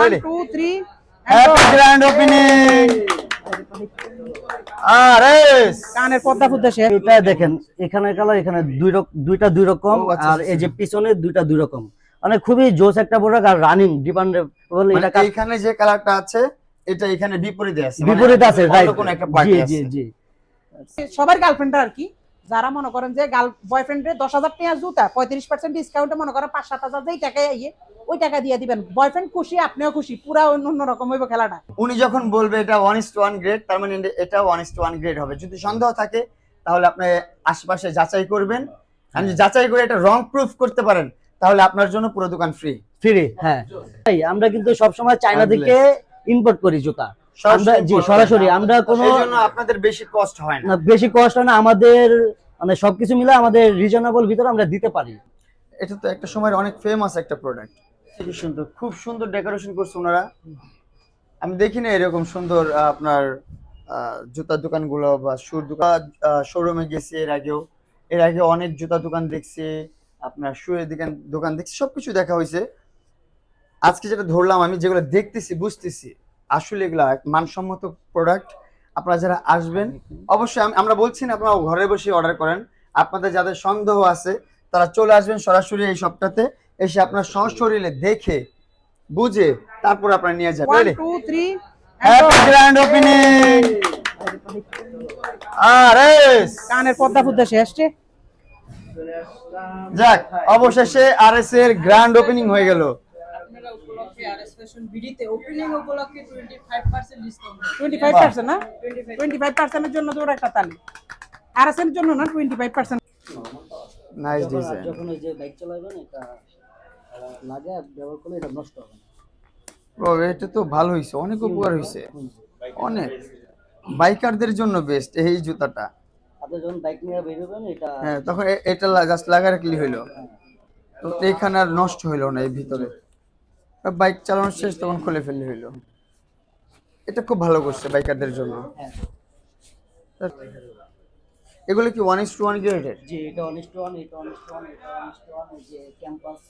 One, two, three. Happy grand opening. আরে কানের পর্দা ফুদ্দা শেষ। এটা দেখেন, এখানে কালার, এখানে দুইটা দুই রকম, ও, আচ্ছা, আর এই যে পিছনে দুইটা দুই রকম, মানে খুবই জোস একটা প্রোডাক্ট আর রানিং ডিপেন্ডেবল। মানে এটা এইখানে যে কালারটা আছে এটা এখানে বিপরীতে আছে, বিপরীত আছে, রাইট? কোন একটা পার্টি জি আছে। জি জি। সবার গার্লফ্রেন্ড আর কি, যারা মনে করেন যে বয়ফ্রেন্ডের 10,000 টাকা জুতা 35% ডিসকাউন্টে মনে করেন 5-7,000 যেই টাকায় আইয়ে ওই টাকা দিয়ে দিবেন। বয়ফ্রেন্ড খুশি, আপনিও খুশি, পুরা অন্য রকম হইব খেলাটা। উনি যখন বলবে এটা 1:1 গ্রেড, তার মানে এটা 1:1 গ্রেড হবে। যদি সন্দেহ থাকে তাহলে আপনি আশেপাশে যাচাই করবেন, আর যদি যাচাই করে এটা রং প্রুফ করতে পারেন তাহলে আপনার জন্য পুরো দোকান ফ্রি। ফ্রি, হ্যাঁ। আমরা কিন্তু সবসময় চায়না থেকে ইম্পোর্ট করি জুতা, আমরা জি সরাসরি। আমরা কোনো জন্য আপনাদের বেশি কস্ট হয় না। বেশি কষ্ট হয় না আমাদের, মানে সবকিছু মিলে আমাদের রিজনেবল ভিতরে আমরা দিতে পারি। এটা তো একটা সময় অনেক ফেমাস একটা প্রোডাক্ট। খুব সুন্দর, খুব সুন্দর ডেকোরেশন করছে ওনারা। আমি দেখি না এরকম সুন্দর আপনার জুতার দোকানগুলো বা শুর দোকান। শোরুমে গেছি এর আগে অনেক জুতা দোকান দেখছি, আপনার শুয়ের দোকান দেখছি, সবকিছু দেখা হয়েছে। আজকে যেটা ধরলাম, আমি যেগুলো দেখতেছি বুঝতেছি আসলে এগুলা মানসম্মত প্রোডাক্ট। আপনারা যারা আসবেন অবশ্যই, আমরা বলছি না আপনারা ঘরে বসে অর্ডার করেন, আপনাদের যাদের সন্দেহ আছে তারা চলে আসবেন সরাসরি এই শপটাতে, এসে আপনার সশরীরে দেখে বুঝে তারপর আপনারা নিয়ে যাবেন। 1, 2, 3. Happy grand opening. আরে কানের পর্দা ফুদ্দা শেষ রে। যাক, অবশেষে আরএস এর গ্র্যান্ড ওপেনিং হয়ে গেল। আপনারা উপলক্ষে আরএস ফ্যাশন বিডিতে ওপেনিং উপলক্ষে 25% ডিসকাউন্ট। 25% না? 25% এর জন্য তো একটা তালি। আরএস এর জন্য না, 25%। Nice design. যখন এই যে বাইক চালাবেন এটা লাগে ব্যবহার করলে এটা নষ্ট হবে না। ব্রো এটা তো ভালো হইছে, অনেক উপকার হইছে, অনেক। বাইকারদের জন্য বেস্ট এই জুতাটা। আপনি যখন বাইক নিয়ে বের হবেন এটা, হ্যাঁ, তখন এটা জাস্ট লাগা রাখলে হইলো, তো এখানে আর নষ্ট হইলো না। এই ভিতরে বাইক চালানো শেষ তখন খুলে ফেললে হইলো। এটা খুব ভালো করছে বাইকারদের জন্য। এগুলো কি 1:1 গ্রেডের? যে এটা অনেস্ট ওয়ান, এটা অনেস্ট ওয়ান, এটা অনেস্ট ওয়ান, এই যে ক্যাম্পাস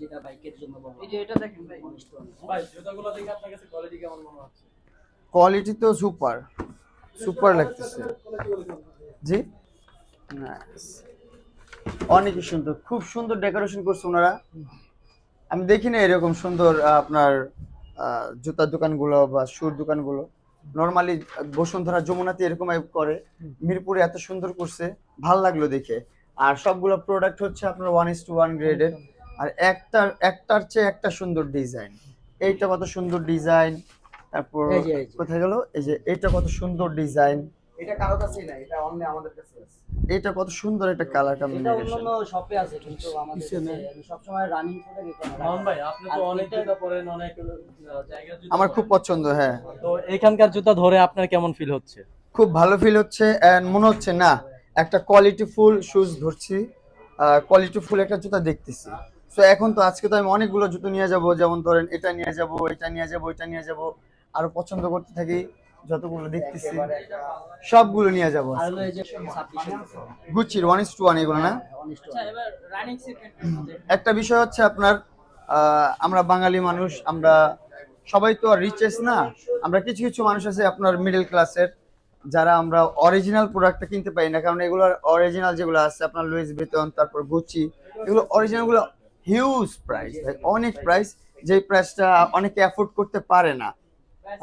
যেটা বাইকের জন্য বলা হয়। এই যে এটা দেখেন ভাই, অনেস্ট ওয়ান। ভাই জুতাগুলো দেখে আপনার কাছে কোয়ালিটি কেমন মনে হচ্ছে? কোয়ালিটি তো সুপার সুপার লাগতেছে। জি, নাইস, অনেক সুন্দর, খুব সুন্দর ডেকোরেশন করছে ওনারা। আমি দেখি না এরকম সুন্দর আপনার জুতার দোকানগুলো বা শুর দোকানগুলো। নরমালি বসুন্ধরা, যমুনাতে এরকম করে, মিরপুরে এত সুন্দর করছে, ভাল লাগলো দেখে। আর সবগুলো প্রোডাক্ট হচ্ছে আপনার 1:1 গ্রেডের, আর একটার চেয়ে একটা সুন্দর ডিজাইন। এইটা কত সুন্দর ডিজাইন, তারপর এই যে কোথায় গেল, এই যে এটা কত সুন্দর ডিজাইন, এটা কারো কাছেই না, এটা অনলি আমাদের কাছে আছে। এটা কত সুন্দর একটা কালার এটা কম্বিনেশন। অন্যান্য শপে আছে কিন্তু আমাদের কাছে আমি সবসময় রানিং প্রোডাক্ট এখানে রাখি। মামুন ভাই, আপনি তো অনেক জুতা পরেন, অনেক জায়গার জুতা আমার পরেন। খুব পছন্দ। হ্যাঁ, তো এখানকার জুতা ধরে আপনার কেমন ফিল হচ্ছে? খুব ভালো ফিল হচ্ছে, and মনে হচ্ছে না একটা কোয়ালিটিফুল শুজ ধরছি, কোয়ালিটিফুল একটা জুতা দেখতেছি। সো এখন তো আজকে তো আমি অনেকগুলো জুতো নিয়ে যাব, যেমন ধরেন এটা নিয়ে যাব, এটা নিয়ে যাব, এটা নিয়ে যাব, আরো পছন্দ করতে থাকি, যতগুলো দেখতেছি সবগুলো নিয়ে যাব। আর হলো এই যে 26 গুচির 1:1 এগুলো না। অনেস্ট আচ্ছা, এবার রানিং সেগমেন্ট একটা বিষয় হচ্ছে আপনার, আমরা বাঙালি মানুষ, আমরা সবাই তো আর রিচেস না, আমরা কিছু কিছু মানুষ আছে আপনার মিডল ক্লাসের, যারা আমরা অরিজিনাল প্রোডাক্টটা কিনতে পারি না, কারণ এগুলো অরিজিনাল যেগুলো আছে আপনার লুইস ভিতন, তারপর গুচি, এগুলো অরিজিনাল গুলো হিউজ প্রাইস, অনেক প্রাইস, যে প্রাইসটা অনেকে অ্যাফোর্ড করতে পারে না,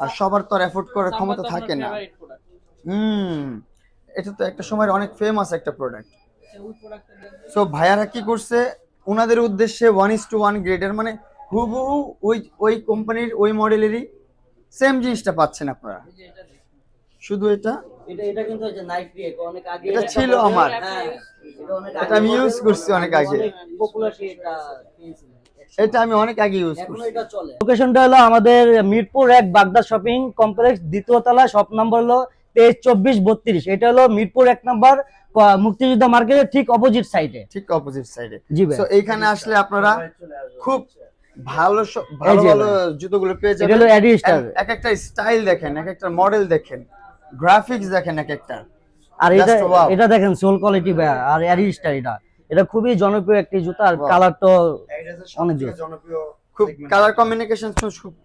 আর সবার তো আর অ্যাফোর্ড করার ক্ষমতা থাকে না। এটা তো একটা সময় অনেক ফেমাস একটা প্রোডাক্ট। সো ভাইয়ারা কি করছে, ওনাদের উদ্দেশ্যে 1:1 গ্রেডের, মানে হুবহু ওই কোম্পানির ওই মডেলেরই সেম জিনিসটা পাচ্ছেন আপনারা। শুধু এটা এটা কিন্তু এই যে নাইট ক্রিয়েট অনেক আগে এটা ছিল আমার, হ্যাঁ, এটা অনেক এটা আমি ইউজ করছি অনেক আগে, পপুলারিটি এটা পেয়েছিল। এটা আমি অনেক আগে ইউজ এখনো করছি। এটা চলে। লোকেশনটা হলো আমাদের মিরপুর 1 বাগদা শপিং কমপ্লেক্স, দ্বিতীয় তলা, শপ নাম্বার হলো 232432। এটা হলো মিরপুর 1 নম্বর মুক্তিযোদ্ধা মার্কেটের ঠিক অপোজিট সাইডে। ঠিক অপোজিট সাইডে। জি ভাই। সো এইখানে আসলে আপনারা খুব ভালো ভালো ভালো জুতোগুলো পেয়ে এটা হলো যাবেন। Adi star. এক একটা স্টাইল দেখেন, এক একটা মডেল দেখেন, গ্রাফিক্স দেখেন এক একটা। আর এটা Just wow. এটা দেখেন সোল কোয়ালিটি ভাই, আর অ্যাডি স্টার, এটা খুবই জনপ্রিয় একটি জুতা, আর কালার তো অনেক জোস। জনপ্রিয় খুব segment কালার আছে। কমিউনিকেশন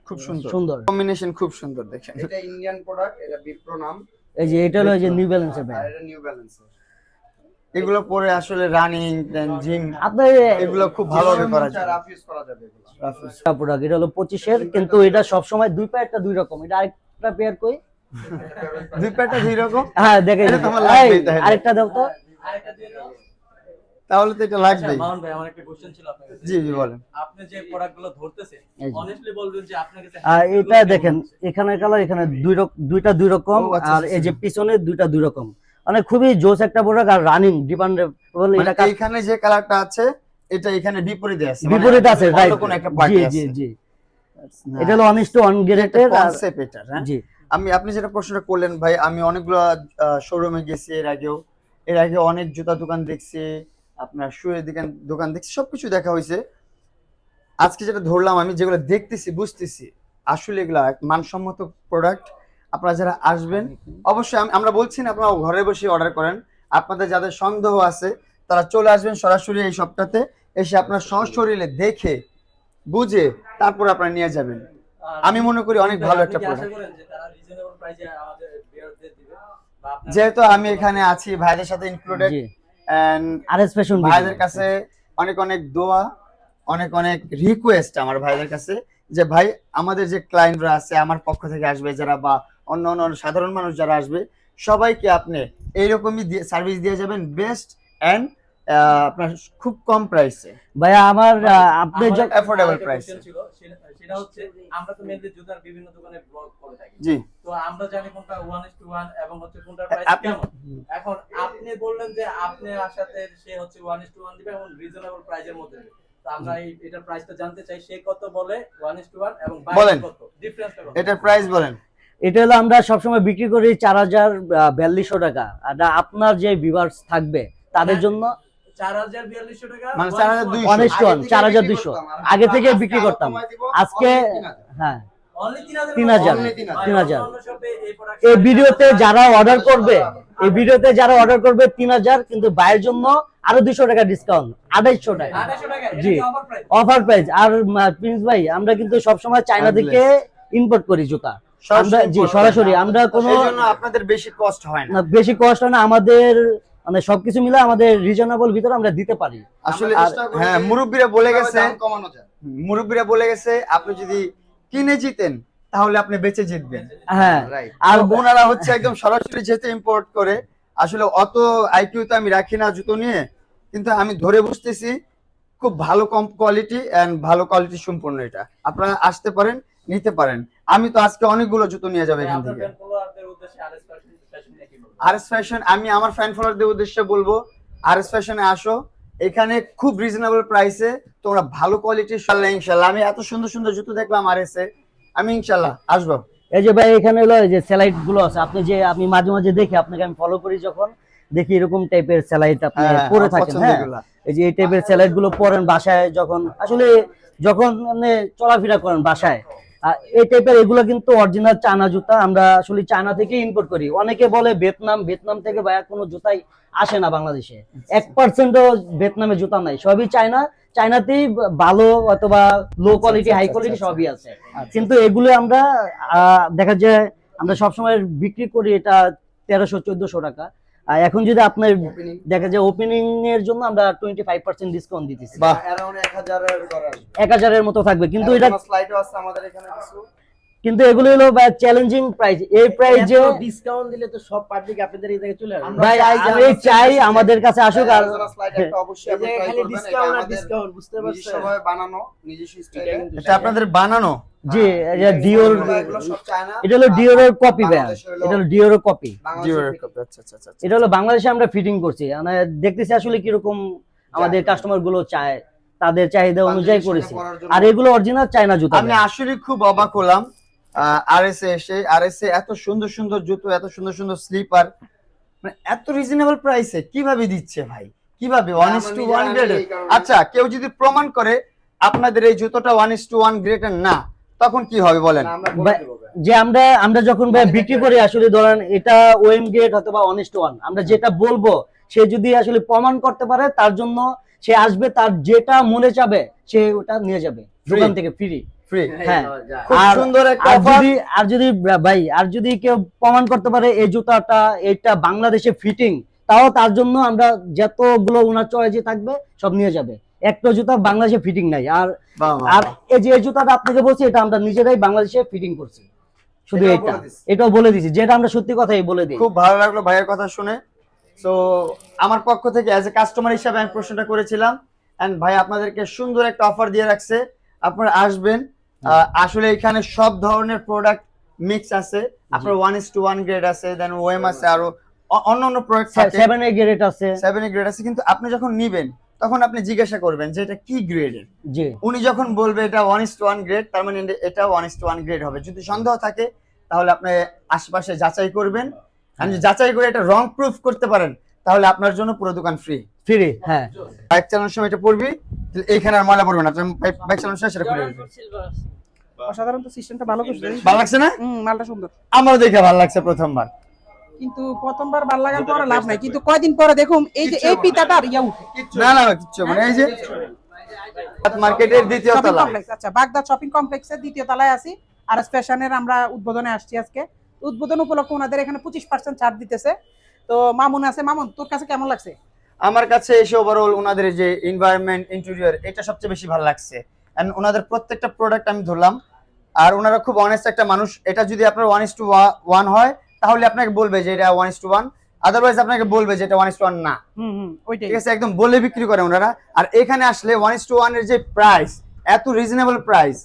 খুব সুন্দর সুন্দর। কম্বিনেশন খুব সুন্দর দেখেন। এটা ইন্ডিয়ান প্রোডাক্ট, এটা বিপ্রো নাম, এই যে এটা হলো এই যে নিউ ব্যালেন্সের আর ব্যান্ড। এটা নিউ ব্যালেন্স। এগুলো পরে আসলে রানিং দেন জিম আপনার এগুলো খুব ভালোভাবে করা যায়। রাফ ইউজ করা যাবে এগুলো। প্রোডাক্ট এটা হলো 25-এর, কিন্তু এটা সবসময় দুই পায়েরটা দুই রকম। এটা আরেকটা পেয়ার কই? দুই প্যাটা দুই রকম, হ্যাঁ দেখে এটা তো আমার লাগবেই তাহলে। আরেকটা দাও তো। আরেকটা দিয়ে দাও। তাহলে তো এটা আচ্ছা, লাগবেই। মামুন ভাই, আমার একটা কোশ্চেন ছিল আপনার কাছে। জি জি বলেন। আপনি যে প্রোডাক্টগুলো ধরতেছেন, এই যে। অনেস্টলি বলবেন যে আপনার কাছে এটা দেখেন, এখানে কালার, এখানে দুইটা দুই রকম, ও, আচ্ছা, আর এই যে আচ্ছা। পিছনে দুইটা দুই রকম। মানে খুবই জোস একটা প্রোডাক্ট, আর রানিং ডিপেন্ডেবল। মানে এটা এইখানে যে কালারটা আছে এটা এখানে বিপরীতে আছে, বিপরীত আছে, অন্য রাইট? কোনো একটা পার্টি জি আছে। জি জি, এটা হলো অনেস্ট ওয়ান গ্রেডের কনসেপ্ট এটা, হ্যাঁ। জি। আপনি যেটা প্রশ্নটা করলেন ভাই, আমি অনেকগুলো শোরুমে গেছি এর আগে অনেক জুতা দোকান দেখছি, আপনার শুয়ের দোকান দেখছি, সবকিছু দেখা হয়েছে। আজকে যেটা ধরলাম, আমি যেগুলো দেখতেছি বুঝতেছি আসলে এগুলা মানসম্মত প্রোডাক্ট। আপনারা যারা আসবেন অবশ্যই, আমরা বলছি না আপনারা ঘরে বসে অর্ডার করেন, আপনাদের যাদের সন্দেহ আছে তারা চলে আসবেন সরাসরি এই শপটাতে, এসে আপনার সশরীরে দেখে বুঝে তারপর আপনারা নিয়ে যাবেন। আমি মনে করি অনেক ভালো একটা আপনি কি আশা প্রোডাক্ট। করেন যে তারা রিজনেবল প্রাইসে আমাদের ভিউয়ারদের দিবে? বা আপনার যেহেতু আমি এখানে আছি ভাইদের সাথে ইনক্লুডেড, জি। এন্ড আরএস ফ্যাশন ভাইদের কাছে অনেক দোয়া, অনেক রিকোয়েস্ট আমার ভাইদের কাছে, যে ভাই আমাদের যে ক্লায়েন্টরা আছে আমার পক্ষ থেকে আসবে যারা, বা অন্য সাধারণ মানুষ যারা আসবে, সবাইকে আপনি এইরকমই সার্ভিস দিয়ে যাবেন, বেস্ট এন্ড আপনার খুব কম প্রাইসে, ভাইয়া আমার আপনি আমার affordable আরেকটা price question ছিল, সেটা হচ্ছে আমরা তো মেইনলি জুতার বিভিন্ন দোকানে ব্লগ করে থাকি। জি। তো আমরা জানি কোনটা 1:1 এবং হচ্ছে কোনটার প্রাইস আপনি- কেমন। এখন আপনি বললেন যে আপনি আশাতে সে হচ্ছে 1:1 দিবে এবং রিজনেবল প্রাইসের মধ্যে দিবে। তো আমরা এটার প্রাইসটা জানতে চাই, সে কত বলে 1:1 এবং বলেন। বাইরে কত ডিফারেন্সটা কত? এটার প্রাইস বলেন। এটা হলো আমরা সবসময় বিক্রি করি 4042 টাকা। আর আপনার যে ভিউয়ার্স থাকবে তাদের জন্য 4042 টাকা, মানে 4200 অনেস্ট ওয়ান 4200 আগে থেকে বিক্রি করতাম। আজকে হ্যাঁ অনলি 3000 3000 এই ভিডিওতে যারা অর্ডার করবে, 3000, কিন্তু বাইরের জন্য আরো 200 টাকা ডিসকাউন্ট, 2800 টাকা। 2800 টাকা, এটা জি। কি অফার প্রাইস? Offer price. আর প্রিন্স ভাই, আমরা কিন্তু সবসময় চায়না থেকে ইম্পোর্ট করি জুতা। আমরা জি সরাসরি, আমরা কোনো এই জন্য আপনাদের বেশি কস্ট হয় না। বেশি কষ্ট হয় না আমাদের, মানে সবকিছু মিলে আমাদের রিজনেবল ভিতরে আমরা দিতে পারি। আসলে আমরা চেষ্টা করি হ্যাঁ, যে মুরব্বীরা বলে গেছে, দাম কমানো যায়। মুরব্বীরা বলে গেছে আপনি যদি কিনে জিতেন তাহলে আপনি বেঁচে জিতবেন। হ্যাঁ, রাইট। আর আর ওনারা হচ্ছে একদম সরাসরি যেতে ইম্পোর্ট করে। আসলে অত আইকিউ তো আমি রাখি না জুতো নিয়ে, কিন্তু আমি ধরে বুঝতেছি খুব ভালো কম কোয়ালিটি এন্ড ভালো কোয়ালিটি সম্পূর্ণ। এটা আপনারা আসতে পারেন, নিতে পারেন। আমি তো আজকে অনেকগুলো জুতো নিয়ে যাবো এখান আপনার থেকে। ফ্যান ফলোয়ারদের উদ্দেশ্যে আরএস ফ্যাশন নিয়ে কি বলবেন? আরএস ফ্যাশন, আমি আমার ফ্যান ফলোয়ারদের উদ্দেশ্যে বলবো আরএস ফ্যাশনে আসো, এখানে খুব রিজনেবল প্রাইসে তোমরা ভালো কোয়ালিটির ইনশাল্লাহ। আমি এত সুন্দর জুতো দেখলাম আরএস এ, আমি ইনশাল্লাহ আসবো। এই যে ভাই এখানে হলো এই যে স্যালাইড গুলো আছে, আপনি যে আমি মাঝে মাঝে দেখি, আপনাকে আমি ফলো করি, যখন দেখি এরকম টাইপের স্যালাইড আপনি হ্যাঁ, পরে আমার থাকেন। পছন্দ হ্যাঁ, এগুলা। এই যে এই টাইপের স্যালাইড গুলো পরেন বাসায়, যখন আপনি চলাফেরা করেন বাসায়, এই টাইপের এগুলো কিন্তু অরিজিনাল চায়না জুতা। আমরা আসলে চায়না থেকে ইম্পোর্ট করি। অনেকে বলে ভিয়েতনাম থেকে ভাইয়া কোনো জুতাই আসে না বাংলাদেশে, 1%ও ভিয়েতনামে জুতা নাই, সবই চায়নাতেই ভালো অথবা লো কোয়ালিটি, হাই কোয়ালিটি সবই আছে। কিন্তু এগুলো আমরা দেখা যায় আমরা সবসময় বিক্রি করি এটা 1300-1400 টাকা। আর এখন যদি আপনার Opening দেখা যায় ওপেনিং এর জন্য আমরা 25% ডিসকাউন্ট দিতেছি, বাহ। অ্যারাউন্ড 1000 এর ঘরে আসবে। 1000 এর মতো থাকবে। কিন্তু এটা স্লাইডও আছে আমাদের এখানে কিছু। কিন্তু এগুলো হলো চ্যালেঞ্জিং প্রাইস। এই প্রাইজে ডিসকাউন্ট দিলে তো সব পাবলিক আপনাদের এই জায়গায় চলে আসবে। আমরা ভাই চাই যে আমি আমাদের চাই কাছে আমাদের কাছে আসুক। আর স্লাইড একটা অবশ্যই আপনি ট্রাই খালি করবেন। এটা ডিসকাউন্ট আর আমাদের ডিসকাউন্ট, বুঝতে পারছেন? নিজস্বভাবে বানানো, নিজস্ব স্টাইলে। এটা আপনাদের বানানো? জি, এটা ডিওর, এগুলো সব চায়না। এটা হলো ডিওরের কপি ভাই, বাংলাদেশে হলো- এটা হলো ডিওরের কপি। বাংলাদেশে আচ্ছা। এটা হলো বাংলাদেশে আমরা ফিটিং করছি, মানে দেখতেছি আসলে কিরকম আমাদের কাস্টমার গুলো চায়, তাদের চাহিদা অনুযায়ী করেছি। পরার জন্য। আর এগুলো অরিজিনাল চায়না জুতা। আমি আসলে খুব অবাক হলাম আরএসএ এসে। আরএসএ এত সুন্দর জুতো, এত সুন্দর স্লিপার, মানে এত রিজনেবল প্রাইসে কিভাবে দিচ্ছে ভাই? কিভাবে 1:1 গ্রেডের? এই কারণে- আচ্ছা, কেউ যদি প্রমাণ করে আপনাদের এই জুতোটা 1:1 গ্রেডের না, তখন কি হবে বলেন? না, আমরা বলে দেব ভাই। যে আমরা যখন ভাই বিক্রি করি, আসলে ধরেন এটা ওএম গ্রেড অথবা অনেস্ট ওয়ান, আমরা যেটা বলবো সে যদি আসলে প্রমাণ করতে পারে, তার জন্য সে আসবে, তার যেটা মনে চাবে সে ওটা নিয়ে যাবে দোকান থেকে ফ্রি। ফ্রি। হ্যাঁ, খুব আর সুন্দর একটা আর অফার। যদি ভাই আর যদি কেউ প্রমাণ করতে পারে এই জুতাটা এটা বাংলাদেশে ফিটিং, তাও তার জন্য আমরা যতগুলো ওনার চয়েসে থাকবে সব নিয়ে যাবে। একটা জুতা বাংলাদেশে ফিটিং নাই। আর বাহ, বাহ, আর বাহ। এই যে এই জুতাটা আপনাকে বলছি, এটা আমরা নিজেরাই বাংলাদেশে ফিটিং করছি, শুধু এটাও এটা বলে দিছি। এটাও বলে দিছি, যেটা আমরা সত্যি কথাই বলে দিই। খুব ভালো লাগলো ভাইয়ের কথা শুনে। সো আমার পক্ষ থেকে অ্যাজ এ কাস্টমার হিসাবে আমি প্রশ্নটা করেছিলাম, এন্ড ভাই আপনাদেরকে সুন্দর একটা অফার দিয়ে রাখছে, আপনারা আসবেন। আসলে এখানে সব ধরনের প্রোডাক্ট মিক্স আছে, আপনার 1:1 গ্রেড আছে, দেন ওএম আছে, আরো অন্য প্রোডাক্ট আছে, 7A গ্রেড আছে। 7A গ্রেড আছে। কিন্তু আপনি যখন নিবেন তখন আপনি জিজ্ঞাসা করবেন যে এটা কি গ্রেডের। জি, উনি যখন বলবে এটা 1:1 গ্রেড, তার মানে এটা 1:1 গ্রেড হবে। যদি সন্দেহ থাকে তাহলে আপনি আশেপাশে যাচাই করবেন, আর যদি যাচাই করে এটা রং প্রুফ করতে পারেন তাহলে আপনার জন্য পুরো দোকান ফ্রি। ফ্রি। হ্যাঁ, বাইক চালানোর সময় এটা পড়বি, এইখানে আর ময়লা পড়বে না, আপনি বাইক চালানোর সময় সেটা খুলে দিবেন। অসাধারণ তো, সিস্টেমটা ভালো করছে। ভালো লাগছে না? মালটা সুন্দর, আমারও দেখে ভালো লাগছে প্রথমবার। কিন্তু প্রথমবার ভালো লাগার পরে লাভ নাই, কিন্তু কয়দিন পরে দেখুন এই যে এই পিতাটা আর ইয়া উঠে না না কিচ্ছু মানে এই যে মার্কেটের দ্বিতীয় শপিং তলা। কমপ্লেক্স। আচ্ছা, বাগদাদ শপিং কমপ্লেক্সের দ্বিতীয় তলায় আছি, আর ফ্যাশনের আমরা উদ্বোধনে আসছি আজকে। উদ্বোধন উপলক্ষে ওনাদের এখানে 25% ছাড় দিতেছে। তো মামুন আছে, মামুন তোর কাছে কেমন লাগছে? আমার কাছে এসে ওভারঅল ওনাদের যে এনভায়রনমেন্ট, ইন্টেরিয়র, এটা সবচেয়ে বেশি ভালো লাগছে। এন্ড ওনাদের প্রত্যেকটা প্রোডাক্ট আমি ধরলাম, আর ওনারা খুব অনেস্ট একটা মানুষ। এটা যদি আপনার 1:1 হয় তাহলে আপনাকে বলবে যে এটা 1:1, আদারওয়াইজ আপনাকে বলবে যে এটা 1:1 না। ওইটাই। ঠিক আছে, একদম বলে বিক্রি করে ওনারা। আর এখানে আসলে 1:1 এর যে প্রাইস, এত রিজনেবল প্রাইস,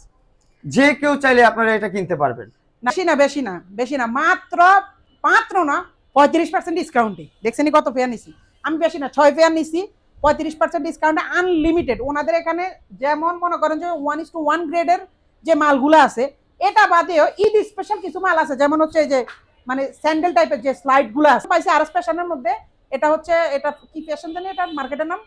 যে কেউ চাইলে আপনারা এটা কিনতে পারবেন। বেশি না, মাত্র না 35% ডিসকাউন্টে। দেখছেনি কত পেয়ার নিছি আমি? বেশি না, 6 পেয়ার নিছি 35% ডিসকাউন্টে, আনলিমিটেড। ওনাদের এখানে যেমন মনে করেন যে 1:1 গ্রেডের যে মালগুলো আছে, এটা বাদেও ঈদ স্পেশাল কিছু মাল আছে, যেমন হচ্ছে এই যে মানে স্যান্ডেল টাইপের যে স্লাইড গুলো আছে পাইছে আর ফ্যাশনের মধ্যে। এটা হচ্ছে, এটা কি ফ্যাশন জানি, এটা মার্কেটের নাম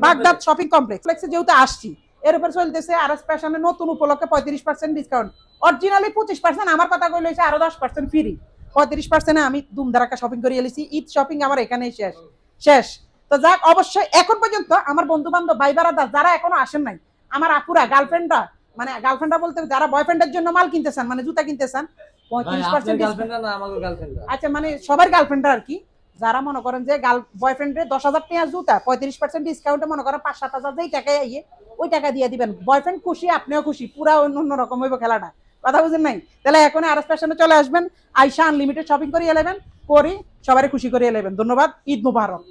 বাগদাদ শপিং কমপ্লেক্স। যেহেতু আসছি, এর উপর চলতেছে আর ফ্যাশনের নতুন উপলক্ষে 35% ডিসকাউন্ট। অরিজিনালি 25%, আমার কথা কইলে হচ্ছে আরো 10% ফ্রি। 35%-এ আমি ধুমধারাক্কা শপিং করে এলিছি। ঈদ শপিং আমার এখানেই শেষ। তো যাক, অবশ্যই এখন পর্যন্ত আমার বন্ধু বান্ধব, ভাই বারাদার যারা এখনো আসেন নাই, আমার আপুরা, গার্লফ্রেন্ডরা, মানে গার্লফ্রেন্ডরা বলতে যারা বয়ফ্রেন্ডের জন্য মাল কিনতেছেন, মানে জুতা কিনতেছেন, 35% গার্লফ্রেন্ড না আমাদের গার্লফ্রেন্ড। আচ্ছা, মানে সবার গার্লফ্রেন্ডরা আর কি, যারা মনে করেন যে বয়ফ্রেন্ডের 10,000 টাকা জুতা 35% ডিসকাউন্টে মনে করেন 5-7,000 যেই টাকায় আইয়ে ওই টাকা দিয়ে দিবেন। বয়ফ্রেন্ড খুশি, আপনিও খুশি, পুরা অন্য রকম হইব খেলাটা। কথা বুঝেন নাই? তাহলে এখন আর ফ্যাশনে চলে আসবেন, আইসা আনলিমিটেড শপিং করিয়ে নেবেন, করি সবারই খুশি করিয়ে নেবেন। ধন্যবাদ, ঈদ মুবারক।